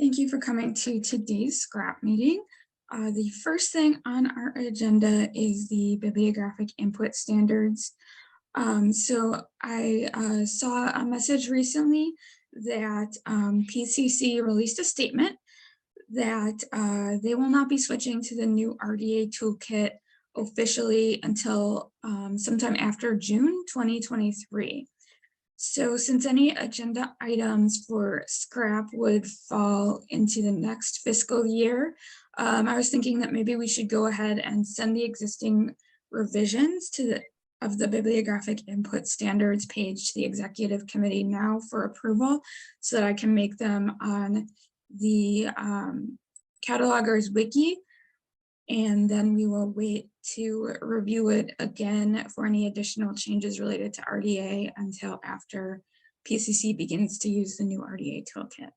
Thank you for coming to today's scrap meeting. The first thing on our agenda is the bibliographic input standards. So I saw a message recently that PCC released a statement that they will not be switching to the new RDA toolkit officially until sometime after June 2023. So since any agenda items for scrap would fall into the next fiscal year, I was thinking that maybe we should go ahead and send the existing revisions of the bibliographic input standards page to the executive committee now for approval, so that I can make them on the catalogers wiki, and then we will wait to review it again for any additional changes related to RDA until after PCC begins to use the new RDA toolkit.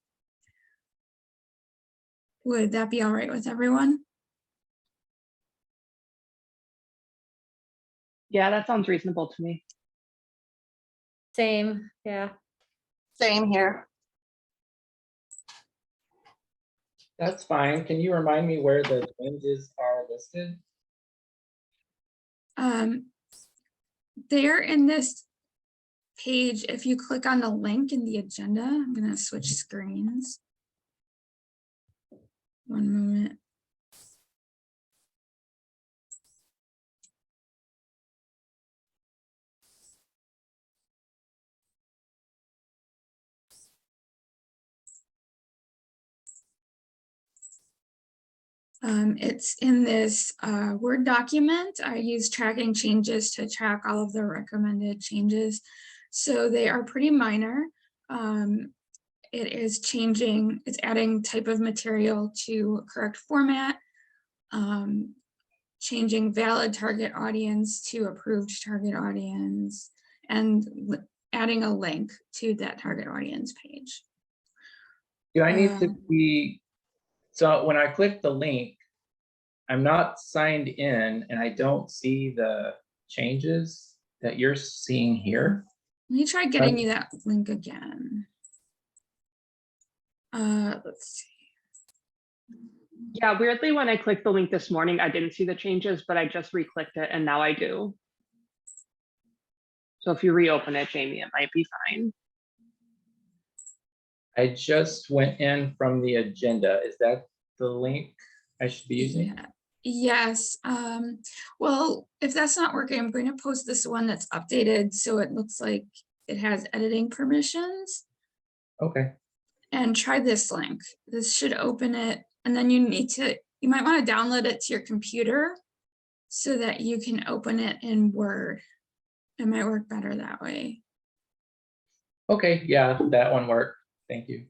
Would that be all right with everyone? Yeah, that sounds reasonable to me. Same, yeah. Same here. That's fine. Can you remind me where the changes are listed? They're in this page. If you click on the link in the agenda, I'm going to switch screens. One moment. It's in this Word document. I use tracking changes to track all of the recommended changes. So they are pretty minor. It is changing, it's adding type of material to correct format, changing valid target audience to approved target audience, and adding a link to that target audience page. Do I need to be, so when I click the link, I'm not signed in and I don't see the changes that you're seeing here. Let me try getting you that link again. Let's see. Yeah, weirdly, when I clicked the link this morning, I didn't see the changes, but I just re-clicked it and now I do. So if you reopen it, Jamie, it might be fine. I just went in from the agenda. Is that the link I should be using? Yeah. Yes. Well, if that's not working, I'm going to post this one that's updated so it looks like it has editing permissions. Okay. And try this link. This should open it, and then you might want to download it to your computer so that you can open it in Word. It might work better that way. Okay, yeah, that one worked. Thank you.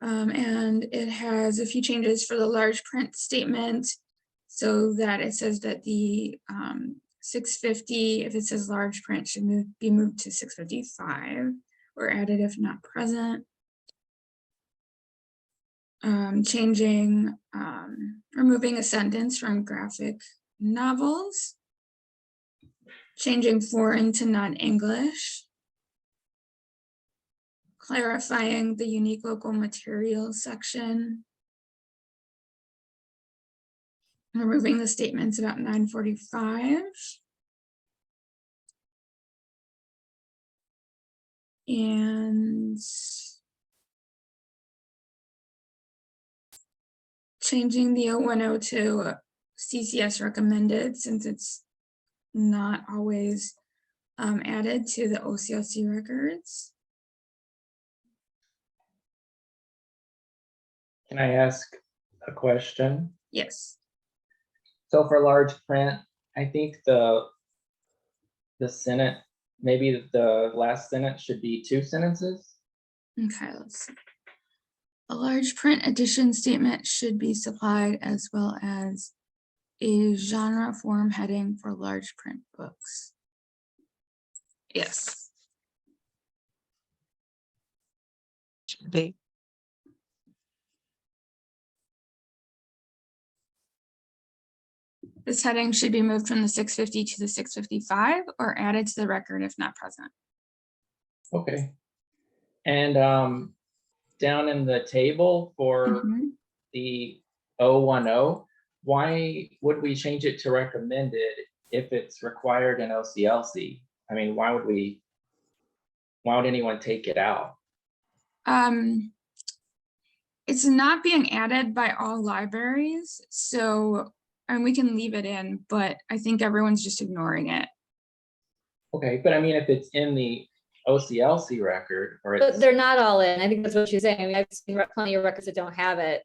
And it has a few changes for the large print statement, so that it says that the 650, if it says large print, should be moved to 655 or added if not present. Removing a sentence from graphic novels, changing foreign to non-English, clarifying the unique local materials section, removing the statements about 945, and changing the 010 to CCS recommended, since it's not always added to the OCLC records. Can I ask a question? Yes. So for large print, I think the sentence, maybe the last sentence should be 2 sentences. Okay, let's see. A large print edition statement should be supplied, as well as a genre form heading for large print books. Yes. Should be. This heading should be moved from the 650 to the 655 or added to the record if not present. Okay. And down in the table for Mhm. the 010, why would we change it to recommended if it's required in OCLC? I mean, why would anyone take it out? It's not being added by all libraries, so, and we can leave it in, but I think everyone's just ignoring it. Okay, but I mean, if it's in the OCLC record or But it's, they're not all in. I think that's what she's saying. I mean, I've seen plenty of records that don't have it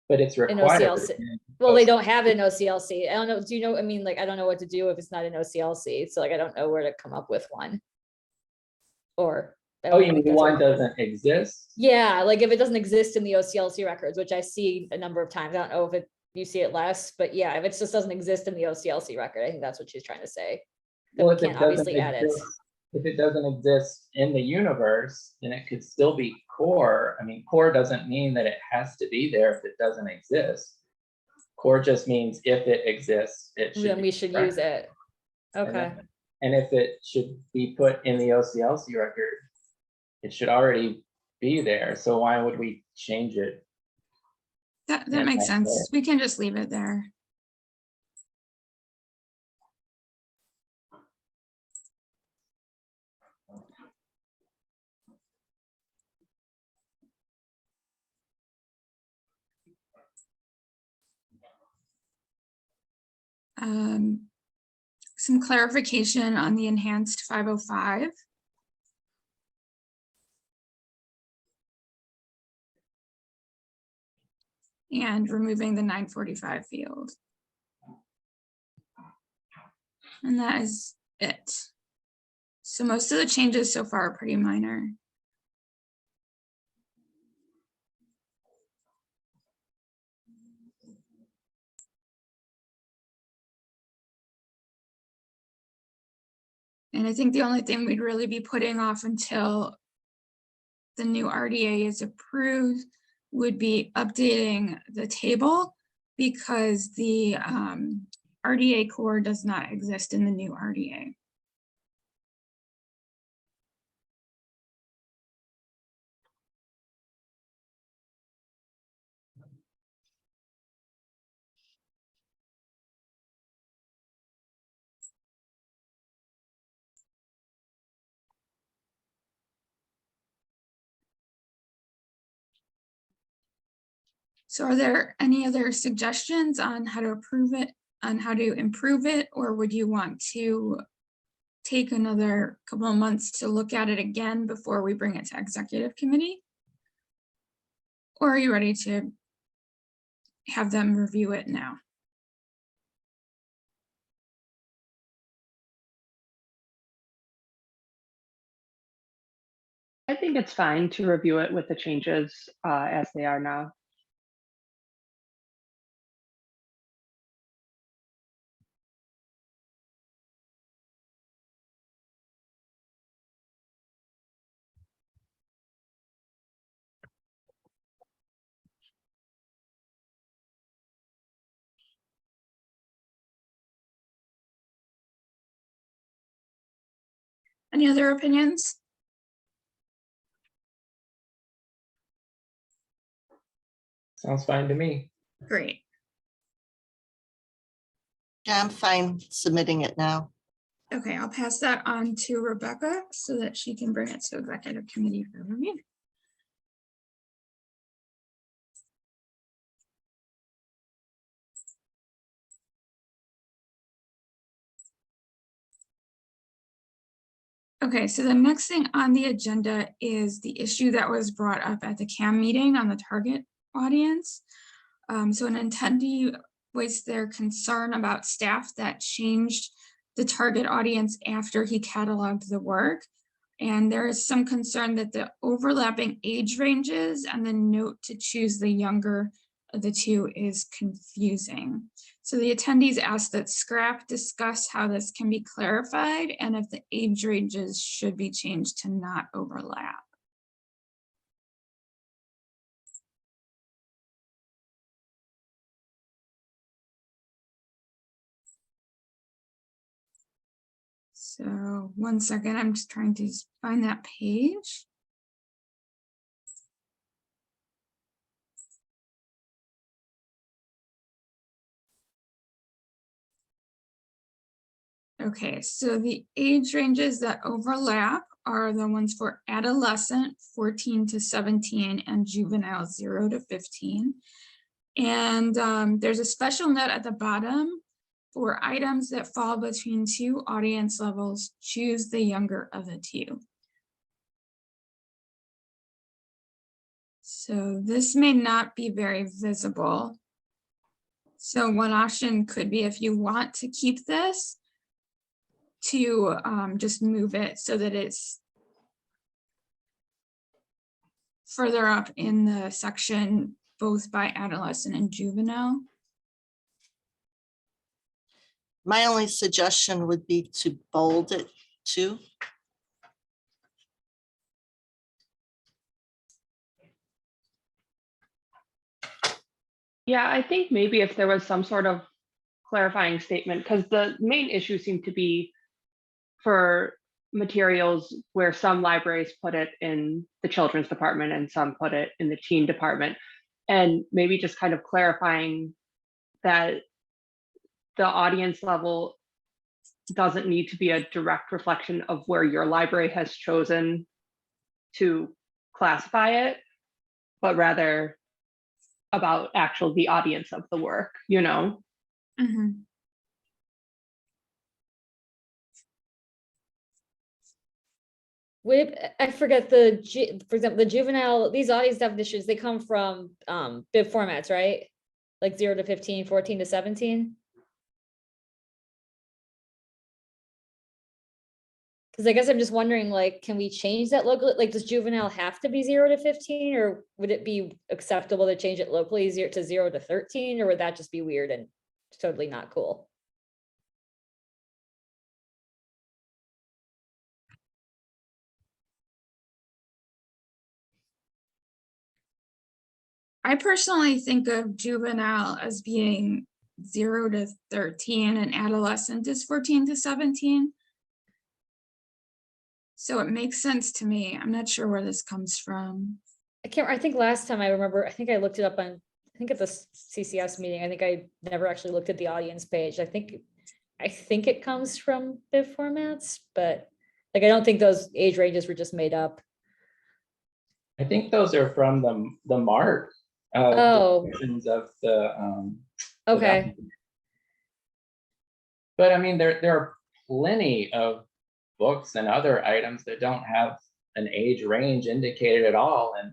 but it's in required. OCLC. Well, they don't have it in OCLC. I don't know. Do you know? I mean, like, I don't know what to do if it's not in OCLC. So like, I don't know where to come up with one. Or. I Oh, don't you think mean that's one what- doesn't exist? Yeah, like if it doesn't exist in the OCLC records, which I see a number of times. I don't know if you see it less, but yeah, if it just doesn't exist in the OCLC record, I think that's what she's trying to say. That Well, we can't obviously add it. if it doesn't exist in the universe, then it could still be core. I mean, core doesn't mean that it has to be there if it doesn't exist. Core just means if it exists, it should. Then we should use it. Okay. And if it should be put in the OCLC record, it should already be there. So why would we change it? That Yeah, makes that's sense. fair. We can just leave it there. Some clarification on the enhanced 505. And removing the 945 field. And that is it. So most of the changes so far are pretty minor. And I think the only thing we'd really be putting off until the new RDA is approved would be updating the table because the RDA core does not exist in the new RDA. So are there any other suggestions on how to improve it, or would you want to take another couple of months to look at it again before we bring it to executive committee? Or are you ready to have them review it now? I think it's fine to review it with the changes as they are now. Any other opinions? Sounds fine to me. Great. Yeah, I'm fine submitting it now. Okay, I'll pass that on to Rebecca so that she can bring it to executive committee for review. Okay, so the next thing on the agenda is the issue that was brought up at the CAM meeting on the target audience. So an attendee voiced their concern about staff that changed the target audience after he cataloged the work. And there is some concern that the overlapping age ranges and the note to choose the younger of the two is confusing. So the attendees asked that Scrap discuss how this can be clarified and if the age ranges should be changed to not overlap. So 1 second, I'm just trying to find that page. Okay, so the age ranges that overlap are the ones for adolescent 14 to 17 and juvenile 0 to 15. And there's a special note at the bottom for items that fall between two audience levels, choose the younger of the two. So this may not be very visible. So one option could be, if you want to keep this, to just move it so that it's further up in the section, both by adolescent and juvenile. My only suggestion would be to bold it too. Yeah, I think maybe if there was some sort of clarifying statement, because the main issue seemed to be for materials where some libraries put it in the children's department and some put it in the teen department. And maybe just kind of clarifying that the audience level doesn't need to be a direct reflection of where your library has chosen to classify it, but rather about the audience of the work, you know? Mhm. I forget for example, the juvenile, these audience definitions, they come from bib formats, right? Like 0 to 15, 14 to 17. Because I guess I'm just wondering, like, can we change that locally? Like, does juvenile have to be 0 to 15, or would it be acceptable to change it locally 0 to 0 to 13, or would that just be weird and totally not cool? I personally think of juvenile as being 0 to 13 and adolescent is 14 to 17. So it makes sense to me. I'm not sure where this comes from. I think last time I remember, I think I looked it up on, I think at the CCS meeting, I think I never actually looked at the audience page. I think it comes from bib formats, but like, I don't think those age ranges were just made up. I think those are from the mark. Oh. Versions of the Okay. but I mean, there are plenty of books and other items that don't have an age range indicated at all, and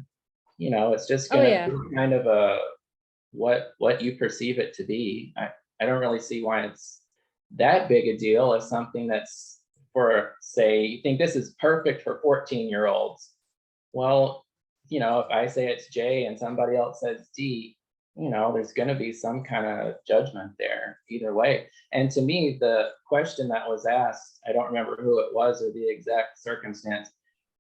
you know, it's just Oh, gonna yeah. be kind of a what you perceive it to be. I don't really see why it's that big a deal as something that's for, say, you think this is perfect for 14-year-olds. Well, you know, if I say it's J and somebody else says D, you know, there's going to be some kind of judgment there either way. And to me, the question that was asked, I don't remember who it was or the exact circumstance,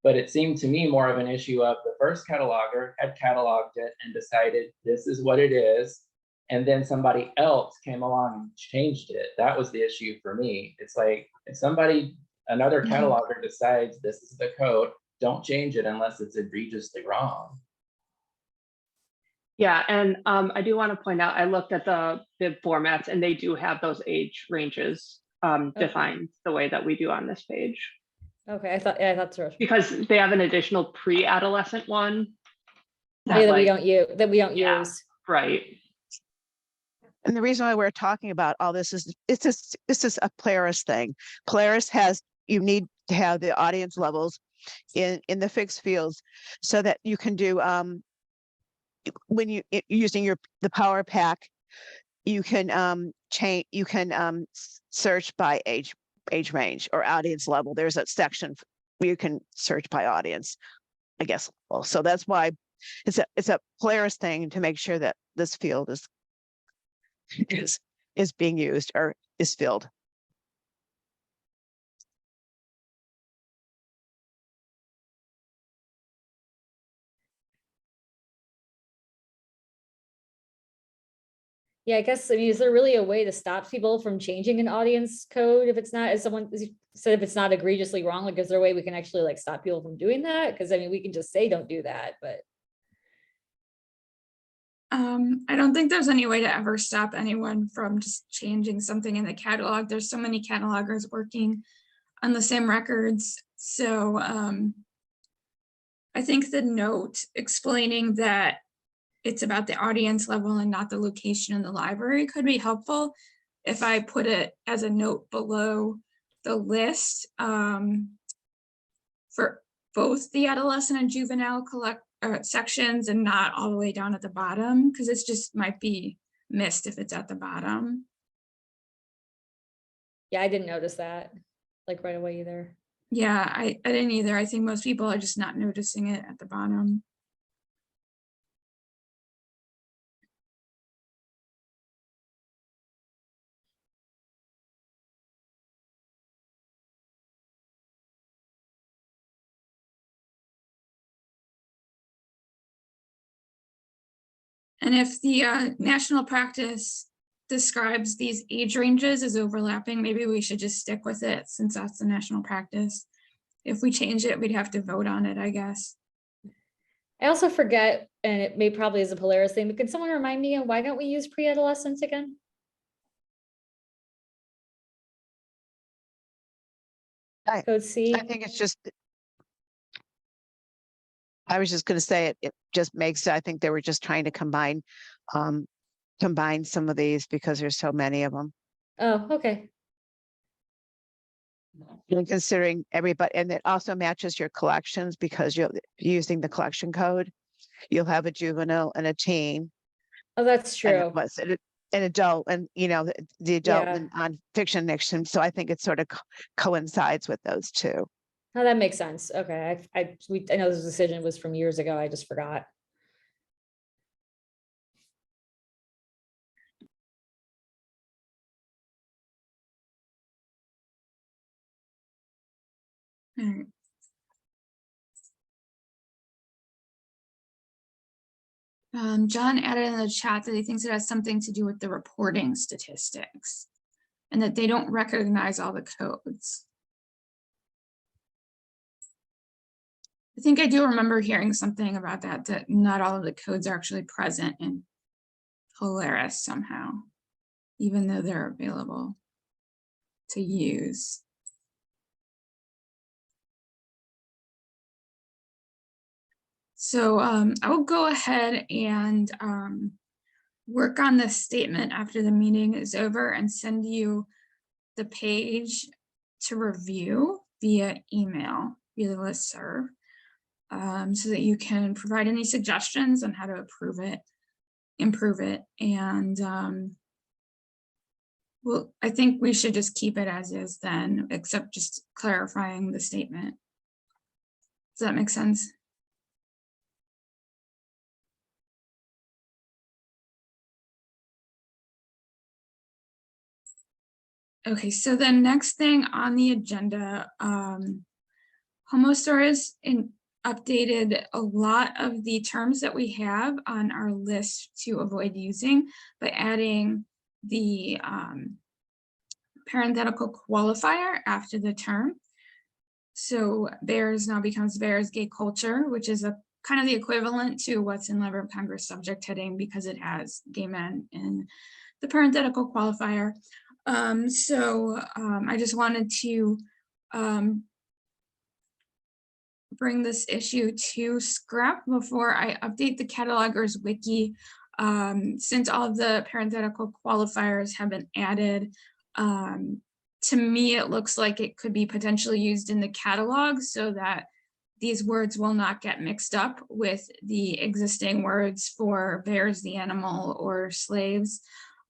but it seemed to me more of an issue of the first cataloger had cataloged it and decided this is what it is. And then somebody else came along and changed it. That was the issue for me. It's like, if another cataloger decides this is the code, don't change it unless it's egregiously wrong. Yeah, and I do want to point out, I looked at the bib formats and they do have those age ranges defined the way that we do on this page. Okay, I thought so. Because they have an additional pre-adolescent one. That we don't Yeah. use. Right. And the reason why we're talking about all this is this is a Polaris thing. Polaris has, you need to have the audience levels in the fixed fields so that you can do when you using the power pack, you can search by age range or audience level. There's a section where you can search by audience, I guess. Well, so that's why it's a Polaris thing to make sure that this field is being used or is filled. Yeah, I guess, I mean, is there really a way to stop people from changing an audience code if it's not, as someone said, if it's not egregiously wrong, like, is there a way we can actually like stop people from doing that? Because I mean, we can just say, don't do that, but. I don't think there's any way to ever stop anyone from just changing something in the catalog. There's so many catalogers working on the same records. So I think the note explaining that it's about the audience level and not the location in the library could be helpful if I put it as a note below the list for both the adolescent and juvenile sections and not all the way down at the bottom, because it's just might be missed if it's at the bottom. Yeah, I didn't notice that like right away either. Yeah, I didn't either. I think most people are just not noticing it at the bottom. And if the national practice describes these age ranges as overlapping, maybe we should just stick with it since that's the national practice. If we change it, we'd have to vote on it, I guess. I also forget, and it may probably is a Polaris thing, but can someone remind me, why don't we use pre-adolescents again? Code C. I think it's just. I was just gonna say it just makes, I think they were just trying to combine some of these because there's so many of them. Oh, okay. And considering everybody, and it also matches your collections because you're using the collection code. You'll have a juvenile and a teen. Oh, that's And true. what's it, an adult, and the adult Yeah. and on fiction fiction. So I think it sort of coincides with those two. Oh, that makes sense. Okay, I know this decision was from years ago. I just forgot. All right. John added in the chat that he thinks it has something to do with the reporting statistics and that they don't recognize all the codes. I think I do remember hearing something about that not all of the codes are actually present in Polaris somehow, even though they're available to use. So I will go ahead and work on this statement after the meeting is over and send you the page to review via email, via the listserv, so that you can provide any suggestions on how to improve it. And well, I think we should just keep it as is then, except just clarifying the statement. Does that make sense? Okay, so the next thing on the agenda, Homostore has updated a lot of the terms that we have on our list to avoid using by adding the parenthetical qualifier after the term. So bears now becomes bears gay culture, which is a kind of the equivalent to what's in Library of Congress subject heading because it has gay men in the parenthetical qualifier. I just wanted to bring this issue to scrap before I update the catalogers wiki. Since all of the parenthetical qualifiers have been added, to me, it looks like it could be potentially used in the catalog so that these words will not get mixed up with the existing words for bears, the animal, or slaves.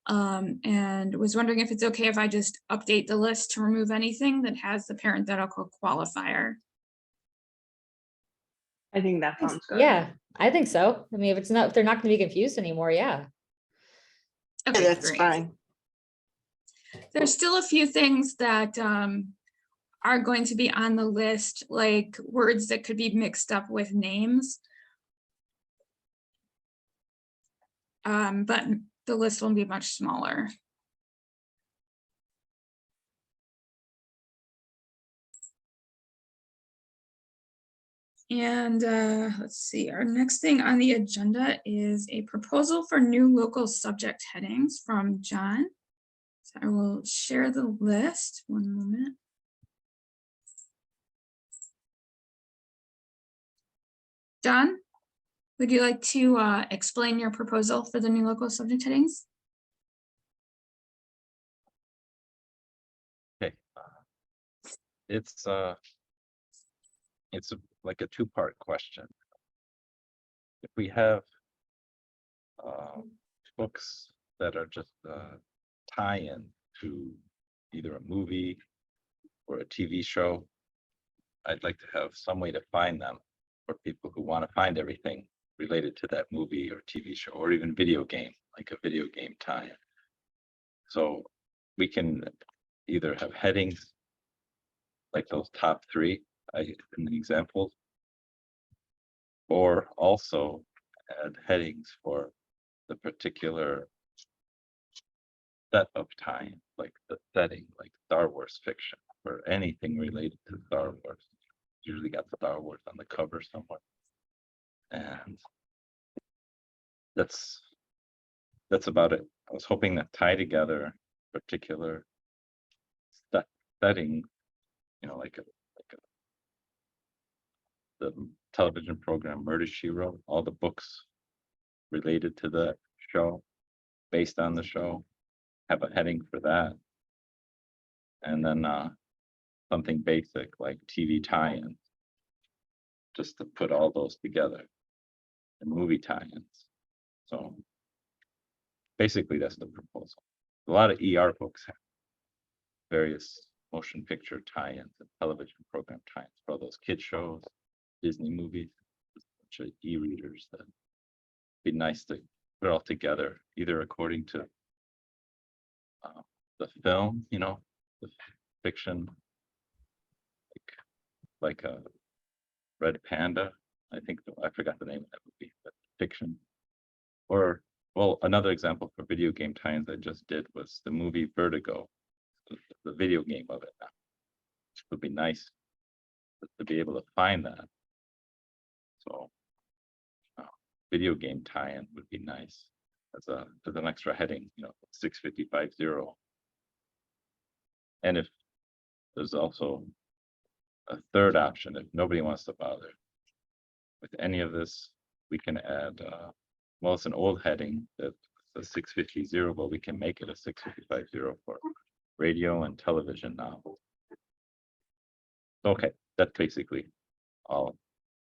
And was wondering if it's okay if I just update the list to remove anything that has the parenthetical qualifier. I think that sounds good. Yeah, I think so. I mean, if they're not going to be confused anymore, yeah. Okay, Yeah, that's great. fine. There's still a few things that are going to be on the list, like words that could be mixed up with names. But the list will be much smaller. And let's see, our next thing on the agenda is a proposal for new local subject headings from John. So I will share the list. One moment. John, would you like to explain your proposal for the new local subject headings? Okay. It's like a two-part question. If we have books that are just tie-in to either a movie or a TV show, I'd like to have some way to find them for people who want to find everything related to that movie or TV show, or even video game, like a video game tie-in. So we can either have headings like those top three in the examples, or also add headings for the particular set of time, like the setting, like Star Wars fiction, or anything related to Star Wars. Usually got Star Wars on the cover somewhere. And that's about it. I was hoping to tie together particular setting, like the television program Murder, She Wrote, all the books related to the show, based on the show, have a heading for that. And then something basic like TV tie-ins, just to put all those together, and movie tie-ins. So basically that's the proposal. A lot of ER books have various motion picture tie-ins and television program tie-ins for all those kid shows, Disney movies, a bunch of e-readers. That be nice to put it all together, either according to the film, the fiction, like a Red Panda. I forgot the name of that movie, but fiction. Or, well, another example for video game tie-ins I just did was the movie Vertigo, the video game of it. It would be nice to be able to find that. So video game tie-in would be nice as an extra heading, 65050. And if there's also a third option, if nobody wants to bother with any of this, we can add, well, it's an old heading that's a 650, but we can make it a 65050 for radio and television now. Okay, that's basically all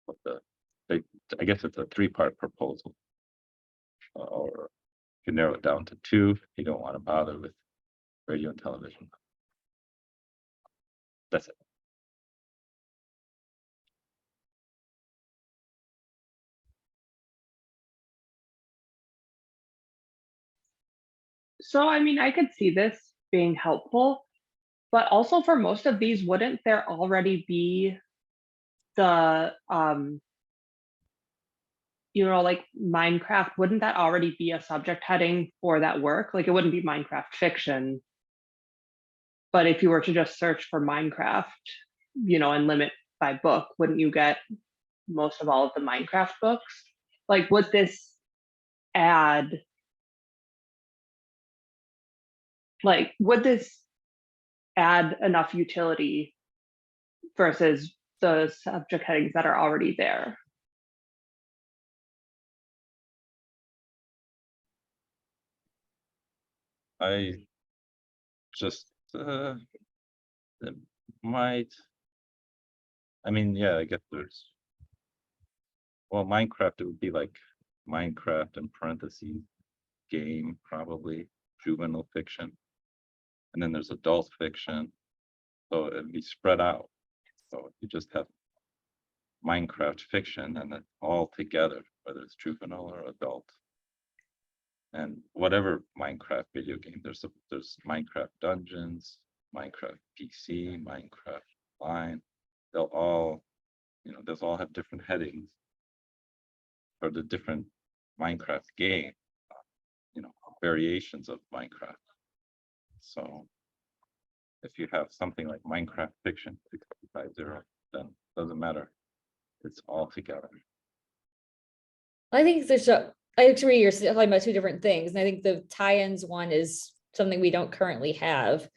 of I guess it's a three-part proposal. Or you can narrow it down to two if you don't want to bother with radio and television. That's it. So, I mean, I could see this being helpful, but also for most of these, wouldn't there already be the, like Minecraft, wouldn't that already be a subject heading for that work? Like, it wouldn't be Minecraft fiction. But if you were to just search for Minecraft, and limit by book, wouldn't you get most of all of the Minecraft books? Like, would this add, enough utility versus the subject headings that are already there? I just it might. I mean, yeah, I guess there's. Well, Minecraft, it would be like Minecraft in parentheses, game, probably juvenile fiction, and then there's adult fiction. So it'd be spread out. So you just have Minecraft fiction and then all together, whether it's juvenile or adult. And whatever Minecraft video game, there's Minecraft Dungeons, Minecraft PC, Minecraft Line. They'll all have different headings for the different Minecraft game. variations of Minecraft. So if you have something like Minecraft fiction 650, then it doesn't matter. It's all together. I think I agree, you're talking about two different things, and I think the tie-ins one is something we don't currently have,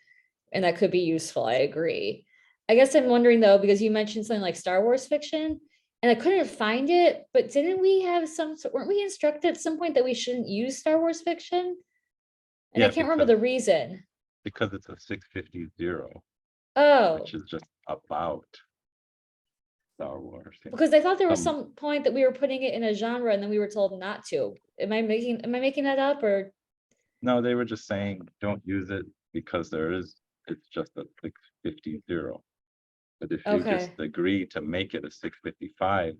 and that could be useful, I agree. I guess I'm wondering though, because you mentioned something like Star Wars fiction, and I couldn't find it, but didn't we have weren't we instructed at some point that we shouldn't use Star Wars fiction? And I Yeah, can't remember the reason. because it's a 650, Oh, which is just about Star Wars. because I thought there was some- some point that we were putting it in a genre and then we were told not to. Am I making that up, or? No, they were just saying, don't use it because it's just a 650. But if you just Okay. agree to make it a 655,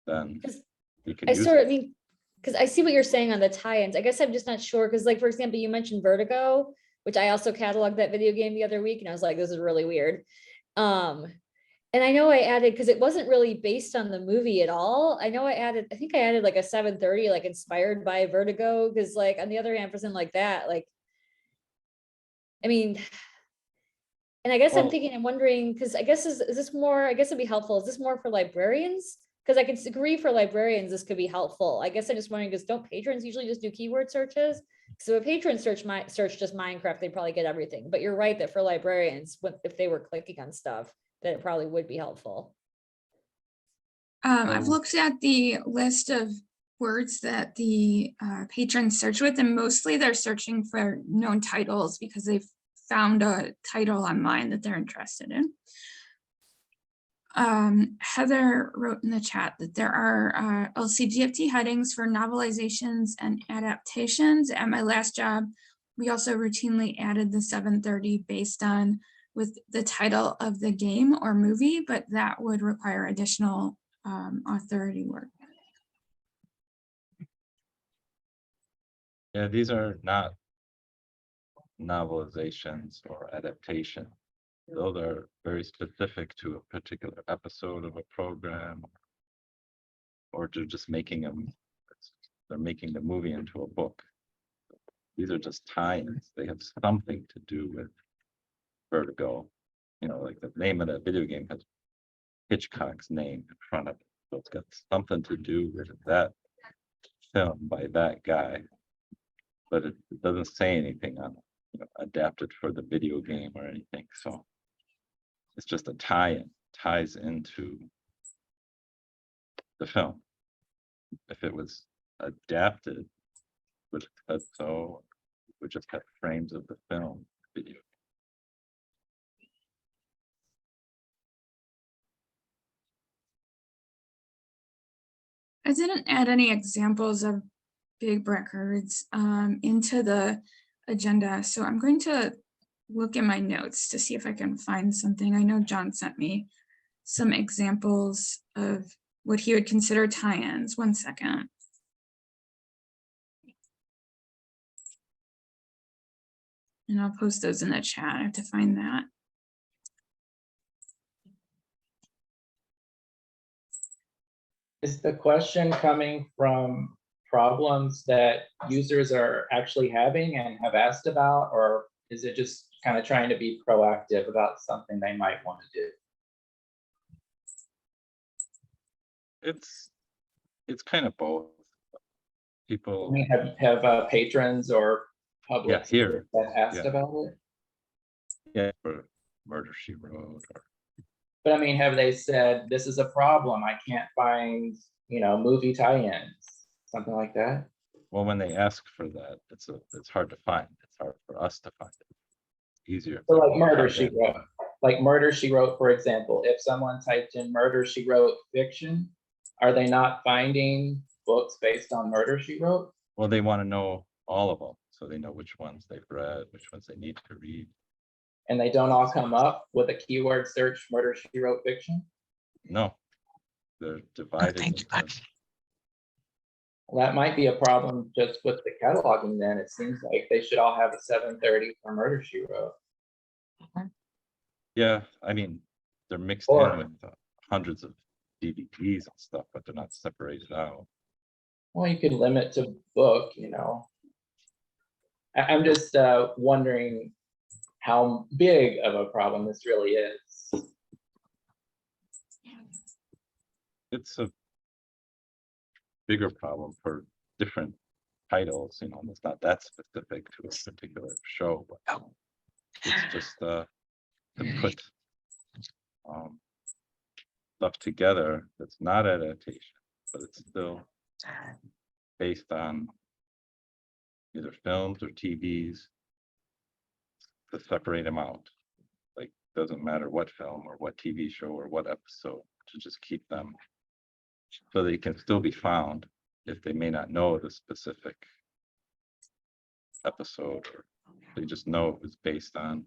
then 'Cause you can I use sort of it. mean, because I see what you're saying on the tie-ins. I guess I'm just not sure, because like, for example, you mentioned Vertigo, which I also cataloged that video game the other week, and I was like, this is really weird. And I know I added, because it wasn't really based on the movie at all. I think I added like a 730, like inspired by Vertigo, because like on the other hand, for something like that, like, I mean, and I guess I'm Well- thinking and wondering, because I guess is this more, I guess it'd be helpful. Is this more for librarians? Because I can agree for librarians, this could be helpful. I guess I'm just wondering, because don't patrons usually just do keyword searches? So if patrons search just Minecraft, they probably get everything. But you're right that for librarians, if they were clicking on stuff, that it probably would be helpful. I've looked at the list of words that the patrons search with, and mostly they're searching for known titles because they've found a title online that they're interested in. Heather wrote in the chat that there are LCGFT headings for novelizations and adaptations. At my last job, we also routinely added the 730 based on with the title of the game or movie, but that would require additional authority work. Yeah, these are not novelizations or adaptation. Those are very specific to a particular episode of a program, or to just they're making the movie into a book. These are just tie-ins. They have something to do with Vertigo. Like the name of the video game has Hitchcock's name in front of it. So it's got something to do with that film by that guy. But it doesn't say anything on adapted for the video game or anything. So it's just a tie-in, ties into the film. If it was adapted, would have said so, would just have frames of the film video. I didn't add any examples of big records into the agenda, so I'm going to look in my notes to see if I can find something. I know John sent me some examples of what he would consider tie-ins. 1 second. And I'll post those in the chat. I have to find that. Is the question coming from problems that users are actually having and have asked about, or is it just kind of trying to be proactive about something they might want to do? It's kind of both. I People, mean, have patrons or public here, that asked yeah. about it? yeah, for Murder, She Wrote, or But I mean, have they said, this is a problem, I can't find, movie tie-ins, something like that? well, when they ask for that, it's hard to find. It's hard for us to find it. Easier. if So they're like all Murder, tied She in. Wrote. Like Murder, She Wrote, for example, if someone typed in Murder, She Wrote fiction, are they not finding books based on Murder, She Wrote? Well, they want to know all of them, so they know which ones they've read, which ones they need to read. And they don't all come up with a keyword search, Murder, She Wrote fiction? No, they're divided. thank you, into- Bud. Well, that might be a problem just with the cataloging then. It seems like they should all have a 730 for Murder, She Wrote. Yeah, I mean, they're mixed Or- in with hundreds of DVDs and stuff, but they're not separated out. Well, you could limit to book, I'm just wondering how big of a problem this really is. It's a bigger problem for different titles, you know, and it's not that specific to a particular show, but it's just to put stuff together that's not adaptation, but it's still based on either films or TVs, to separate them out. Like, doesn't matter what film or what TV show or what episode, to just keep them so they can still be found if they may not know the specific episode, or they just know it was based on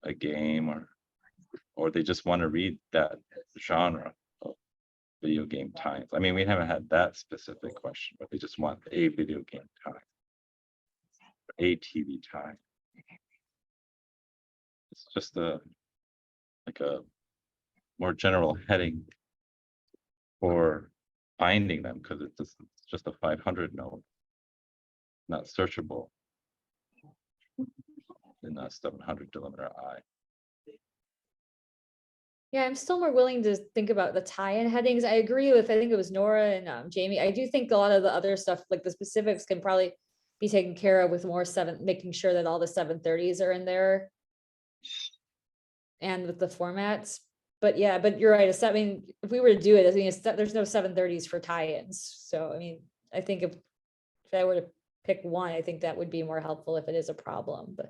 a game, or they just want to read that genre of video game times. I mean, we haven't had that specific question, but they just want a video game time, a TV time. It's just like a more general heading for finding them, because it's just a 500 node, not searchable in a 700 delimiter I. Yeah, I'm still more willing to think about the tie-in headings. I agree with, I think it was Nora and Jamie. I do think a lot of the other stuff, like the specifics, can probably be taken care of with more making sure that all the 730s are in there. And with the formats. But yeah, but you're right. I mean, if we were to do it, I mean, there's no 730s for tie-ins. So I mean, I think if I were to pick one, I think that would be more helpful if it is a problem, but.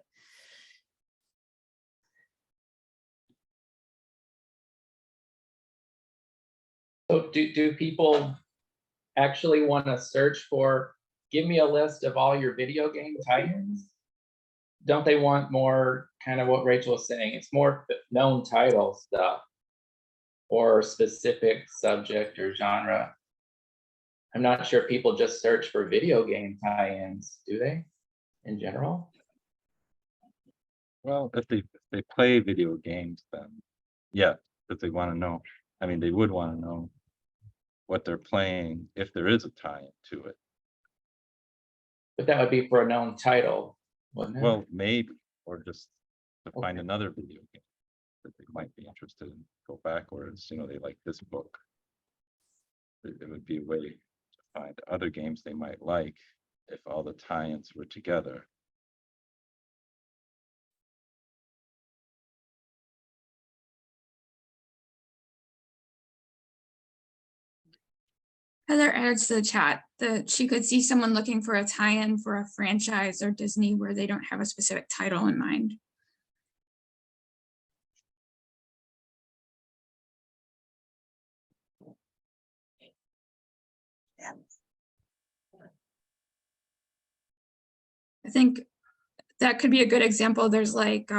So do people actually want to search for, give me a list of all your video game tie-ins? Don't they want more kind of what Rachel was saying? It's more known title stuff or specific subject or genre. I'm not sure people just search for video game tie-ins, do they, in general? Well, if they play video games, then yeah, because they want to know. I mean, they would want to know what they're playing if there is a tie to it. But that would be for a known title, wouldn't it? Well, maybe, or just to find another video game that they might be interested in, go backwards, you know, they like this book. It would be a way to find other games they might like if all the tie-ins were together. Heather adds to the chat that she could see someone looking for a tie-in for a franchise or Disney where they don't have a specific title in mind. I think that could be a good example. There's like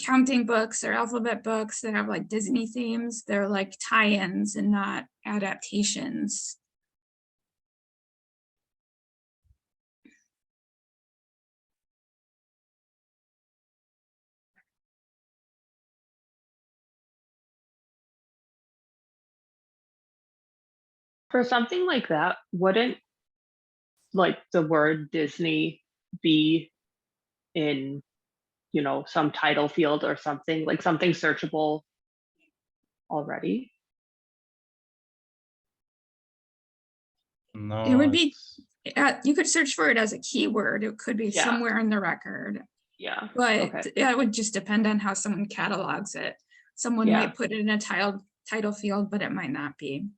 counting books or alphabet books that have like Disney themes. They're like tie-ins and not adaptations. For something like that, wouldn't like the word Disney be in, you know, some title field or something, like something searchable already? No, It would be, it's- you could search for it as a keyword. It could be Yeah. somewhere in the record, Yeah. but Okay. it would just depend on how someone catalogs it. Someone Yeah. might put it in a title field, but it might not be.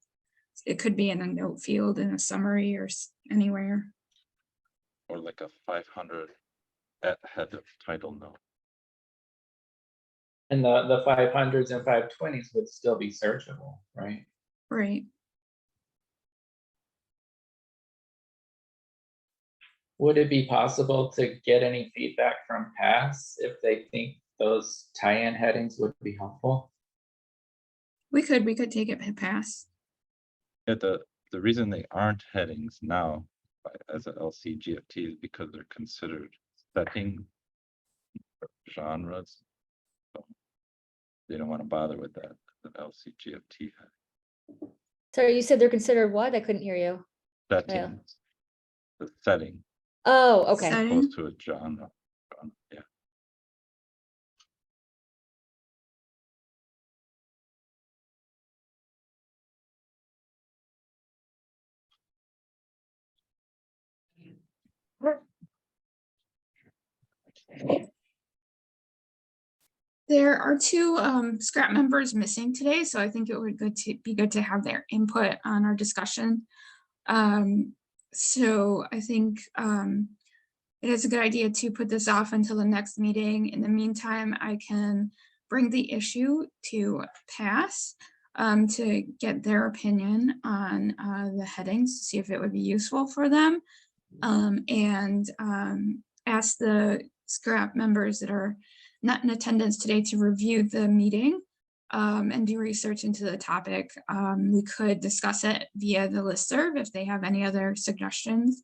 It could be in a note field, in a summary, or anywhere. or like a 500 at head of title note. And the 500s and 520s would still be searchable, right? Right. Would it be possible to get any feedback from PASS if they think those tie-in headings would be helpful? We could take it pass. Yeah, the reason they aren't headings now as a LCGFT is because they're considered setting genres. So they don't want to bother with that, the LCGFT Sorry, you said they're considered what? I couldn't hear you. settings, the setting. Oh, okay. setting. Opposed to a genre. Yeah. There are two scrap members missing today, so I think it would be good to have their input on our discussion. So I think it is a good idea to put this off until the next meeting. In the meantime, I can bring the issue to pass to get their opinion on the headings, to see if it would be useful for them, and ask the scrap members that are not in attendance today to review the meeting and do research into the topic. We could discuss it via the listserv if they have any other suggestions,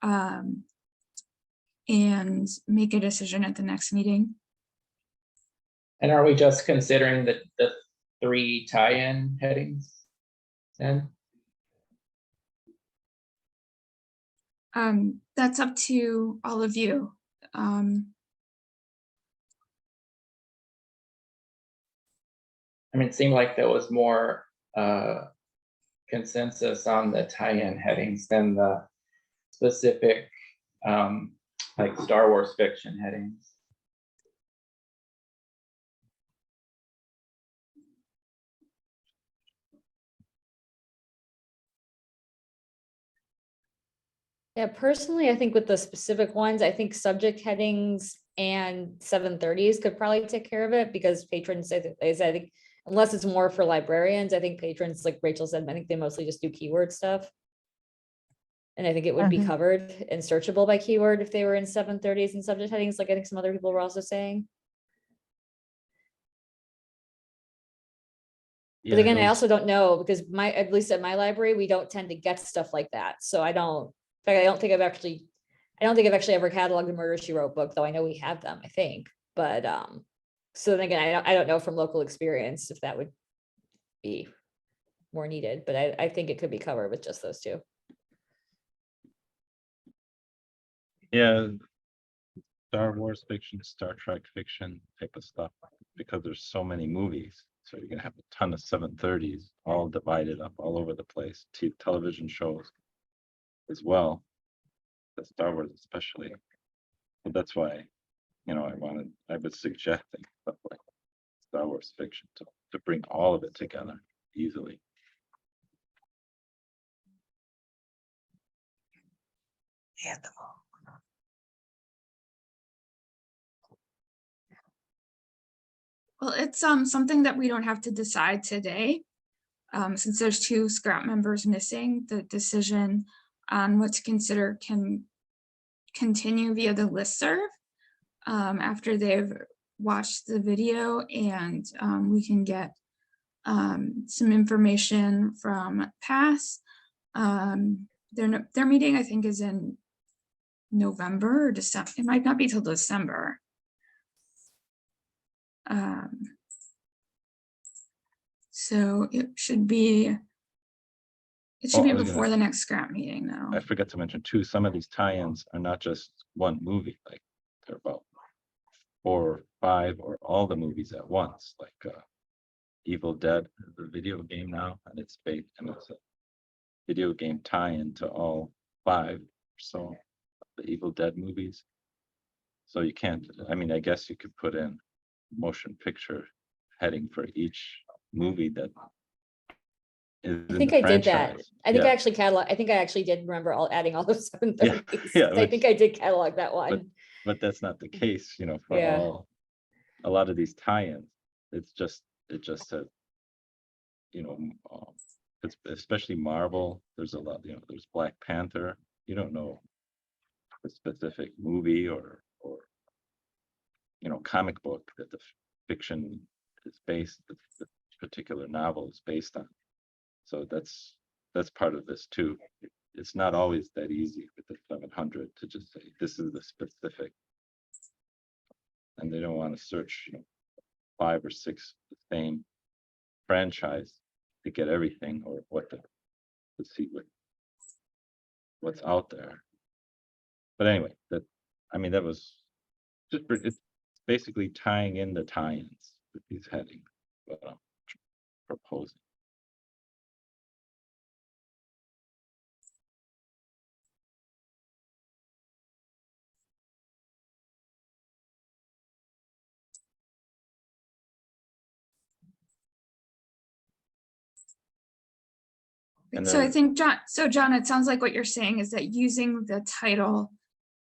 and make a decision at the next meeting. And are we just considering the 3 tie-in headings then? That's up to all of you. I mean, it seemed like there was more consensus on the tie-in headings than the specific like Star Wars fiction headings. Yeah, personally, I think with the specific ones, I think subject headings and 730s could probably take care of it, because patrons, I think, unless it's more for librarians, I think patrons, like Rachel said, I think they mostly just do keyword stuff. And I think it would be covered and searchable by keyword if they were in 730s and subject headings, like I think some other people were also saying. Yeah, But again, I those- also don't know, because at least at my library, we don't tend to get stuff like that. So I don't, in fact, I don't think I've actually ever cataloged the Murder, She Wrote book, though I know we have them, I think. But so then again, I don't know from local experience if that would be more needed, but I think it could be covered with just those two. Yeah, Star Wars fiction, Star Trek fiction type of stuff, because there's so many movies. So you're gonna have a ton of 730s all divided up all over the place. Television shows as well, the Star Wars especially. But that's why, I was suggesting stuff like Star Wars fiction to bring all of it together easily. Well, it's something that we don't have to decide today. Since there's 2 scrap members missing, the decision on what to consider can continue via the listserv after they've watched the video, and we can get some information from PASS. Their meeting, I think, is in November or December. It might not be till December. So it should be Oh, I was before gonna- the next scrap meeting, though. I forgot to mention too, some of these tie-ins are not just one movie, like they're about 4 or 5 or all the movies at once, like Evil Dead, the video game now, and it's a video game tie-in to all 5 or so of the Evil Dead movies. So you can't, I guess you could put in motion picture heading for each movie that is I in think the I did that. franchise. I think I Yeah. actually did remember adding all those 730s. yeah, I think I did catalog that one. But that's not the case, for Yeah. a lot of these tie-ins. It just said, it's especially Marvel. There's a lot, there's Black Panther. You don't know the specific movie or comic book that the fiction is based, the particular novel is based on. So that's part of this too. It's not always that easy with the 700 to just say this is the specific, and they don't want to search 5 or 6 the same franchise to get everything, or to see what's out there. But anyway, that, I mean, that was just, it's basically tying in the tie-ins with these headings, what I'm proposing. And So I then, think John, it sounds like what you're saying is that using the title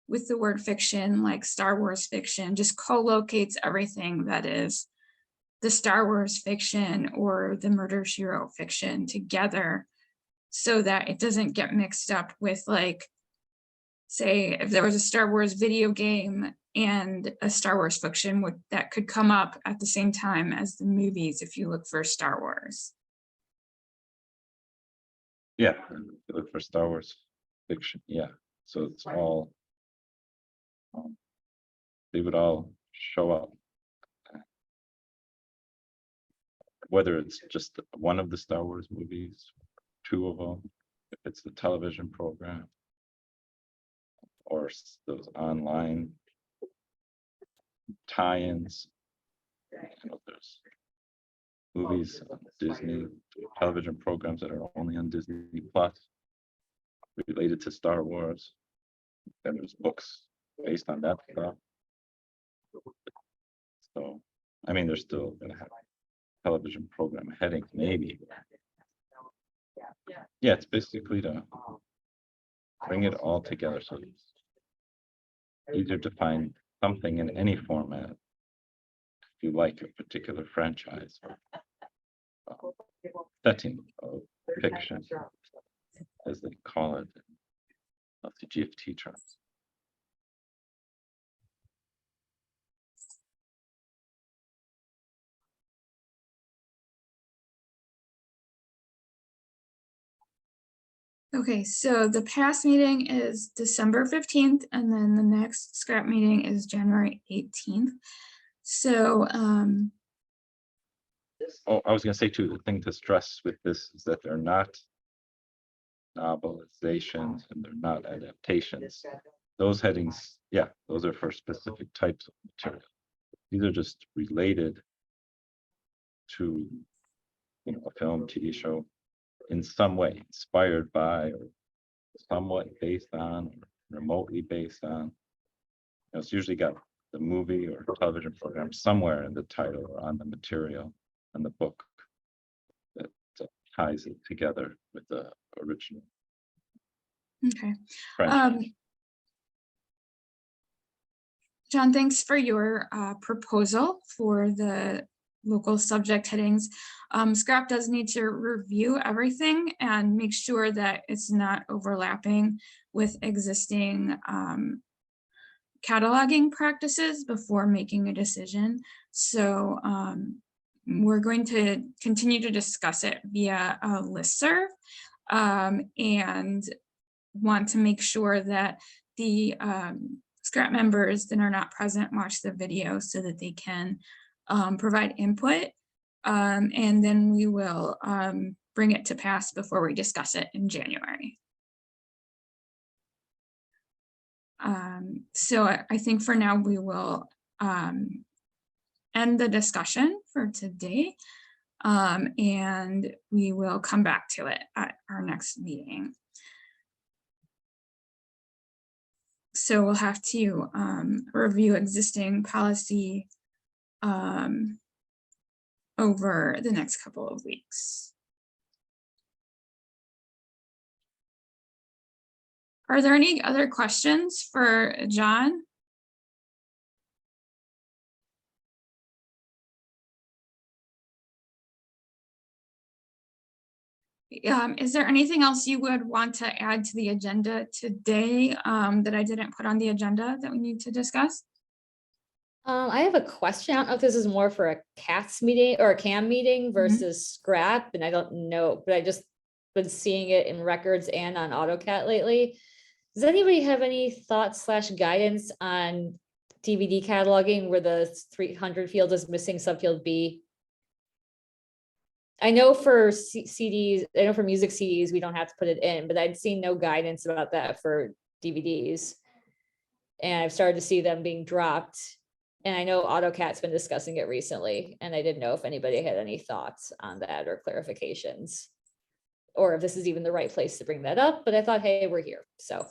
with the word fiction, like Star Wars fiction, just co-locates everything that is the Star Wars fiction or the Murder, She Wrote fiction together, so that it doesn't get mixed up with, like, say, if there was a Star Wars video game and a Star Wars fiction that could come up at the same time as the movies if you look for Star Wars. yeah, look for Star Wars fiction, yeah. So it's all, they would all show up. Whether it's just one of the Star Wars movies, two of them, if it's the television program, or those online tie-ins. You know, there's movies on Disney, television programs that are only on Disney Plus related to Star Wars. Then there's books based on that stuff. So, I mean, they're still gonna have television program headings, maybe. Yeah, it's basically to bring it all together, so it's easier to find something in any format if you like a particular franchise or setting of fiction, as they call it, of the GFT terms. Okay, so the past meeting is December 15th, and then the next scrap meeting is January 18th. So, Oh, I was gonna say too, the thing to stress with this is that they're not novelizations and they're not adaptations. Those headings, yeah, those are for specific types of material. These are just related to, you know, a film, TV show in some way, inspired by or somewhat based on or remotely based on. You know, it's usually got the movie or television program somewhere in the title or on the material on the book that ties it together with the original okay. franchise. John, thanks for your proposal for the local subject headings. Scrap does need to review everything and make sure that it's not overlapping with existing cataloging practices before making a decision. So we're going to continue to discuss it via a listserv, and want to make sure that the scrap members that are not present watch the video so that they can provide input. And then we will bring it to pass before we discuss it in January. So I think for now we will end the discussion for today, and we will come back to it at our next meeting. So we'll have to review existing policy over the next couple of weeks. Are there any other questions for John? Is there anything else you would want to add to the agenda today that I didn't put on the agenda that we need to discuss? I have a question. I don't know if this is more for a CATS meeting or a CAM meeting versus scrap, and I don't know, but I just been seeing it in records and on AutoCAD lately. Does anybody have any thoughts / guidance on DVD cataloging where the 300 field is missing subfield B? I know for CDs, I know for music CDs, we don't have to put it in, but I'd seen no guidance about that for DVDs. And I've started to see them being dropped. And I know AutoCAD's been discussing it recently, and I didn't know if anybody had any thoughts on that or clarifications, or if this is even the right place to bring that up, but I thought, hey, we're here, so.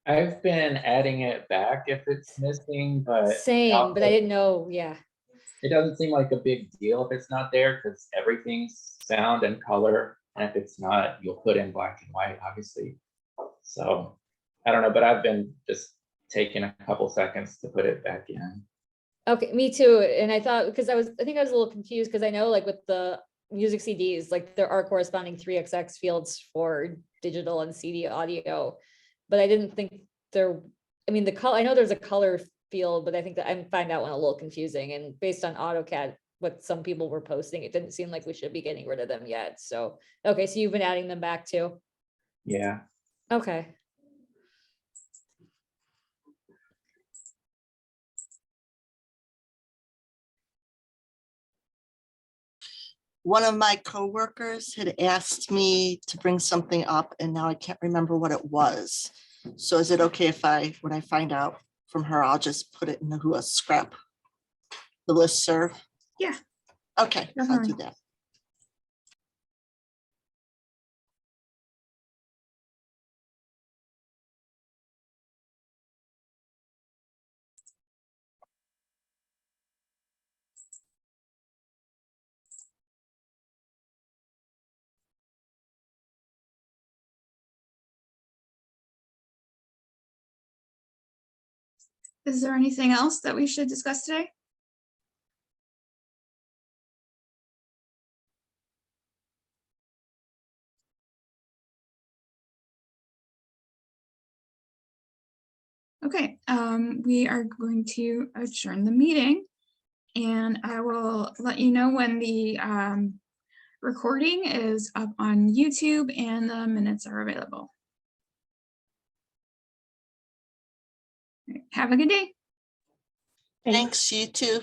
I've been adding it back if it's missing, but Same, but I didn't know, yeah. it doesn't seem like a big deal if it's not there because everything's sound and color. And if it's not, you'll put in black and white, obviously. So I don't know, but I've been just taking a couple seconds to put it back in. Okay, me too. And I thought, because I think I was a little confused because I know like with the music CDs, like there are corresponding 3XX fields for digital and CD audio, but I didn't think there, I mean, the color, I know there's a color field, but I think that I find that one a little confusing. And based on AutoCAD, what some people were posting, it didn't seem like we should be getting rid of them yet. So, okay, so you've been adding them back too? Yeah. Okay. One of my coworkers had asked me to bring something up and now I can't remember what it was. So is it okay if when I find out from her, I'll just put it into a scrap? The listserv? Yeah. Okay, I'll do Definitely. that. Is there anything else that we should discuss today? Okay, we are going to adjourn the meeting, and I will let you know when the recording is up on YouTube and the minutes are available. Have a good day. Thanks, you too.